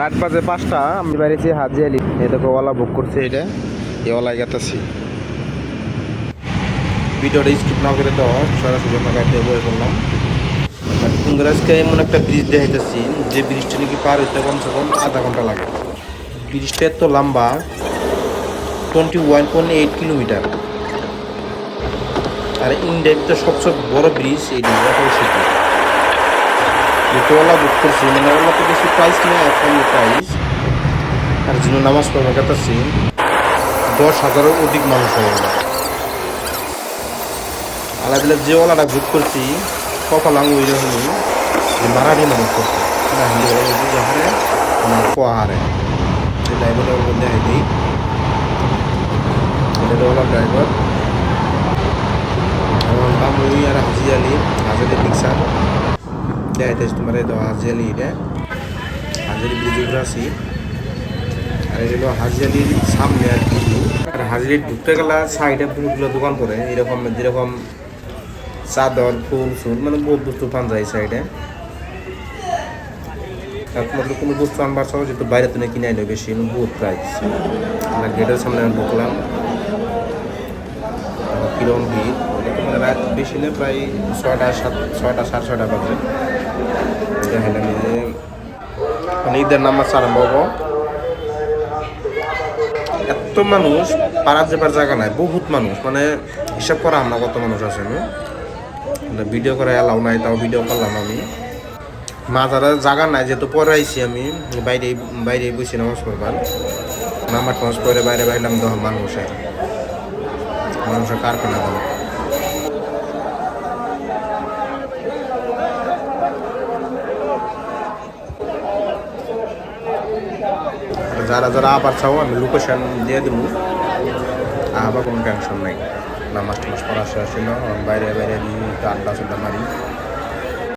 রাত বাজে 5টা, আমি বাড়িতে হাজি আলি এটাকে ওলা বুক করছে, এটা এই ওলায় গেতেছি। ভিডিওটা স্কিপ না করে দেওয়া সরাসরি আপনাকে একটা বই করলাম। আজকে এমন একটা ব্রিজ দেখাইতেছি যে ব্রিজটা নাকি পার হইতে কমসে কম আধা ঘন্টা লাগে। ব্রিজটা এত লম্বা, 21.8 কিলোমিটার। আর ইন্ডিয়াতে সবচেয়ে বড় ব্রিজ এইটা সেতু। যেহেতু ওলা বুক করছি, মানে ওলা তো বেশি প্রাইস নেই, কম প্রাইস। আর যিনি নামাজ পড়বে কাটাচ্ছি 10,000-এর অধিক মানুষ হয়ে গেল। আলাদা যে ওলাটা বুক করছি কপাল আঙুল রকমই যে মারাঠি মানুষ করছে না, হিন্দু যেখানে পাহাড়ে যে ড্রাইভারের উপর দেখাই দিই, এটা ওলা ড্রাইভার আমার নাম ওই আর হাজি আলি পিকচার দেখাইতেছি তোমার। এই দেওয়া হাজি আলি, এটা হাজি আলি ব্রিজ উপরে আছি। আর এটা হলো হাজি আলির সামনে আর কি। আর হাজি আলি ঢুকতে গেলে সাইডে বহুতগুলো দোকান করে, এরকম যেরকম চাদর, ফুল ফুল মানে বহুত বস্তু পান যায় এই সাইডে। তোমাদের কোনো বস্তু আনবার চাও যেহেতু বাইরে তো কিনে আইলো বেশি, বহুত প্রাইস। আমরা গেটের সামনে ঢুকলাম, কিরম ভিড়। মানে রাত বেশি না, প্রায় 6টা 6:30 বাজে। দেখালাম যে মানে ঈদের নামাজ আরম্ভ হবো। এত মানুষ পাড়ার যাবার জায়গা নাই, বহুত মানুষ, মানে হিসাব করা আমরা কত মানুষ আছে না। ভিডিও করে এলাও নাই, তাও ভিডিও করলাম আমি। মাজারে জায়গা নাই যেহেতু পরে আইসি আমি, বাইরে বসে নামাজ পড়বার। নামাজ টামাজ পরে বাইরে বাইলাম, তখন মানুষের কারখানা দেওয়া। যারা যারা আবার চাও আমি লোকেশন দিয়ে দেবো, আবার কোনো টেনশন নাই। নামাজ টামাজ পড়া শেষ ছিল, বাইরে বাইরে আড্ডা মারি।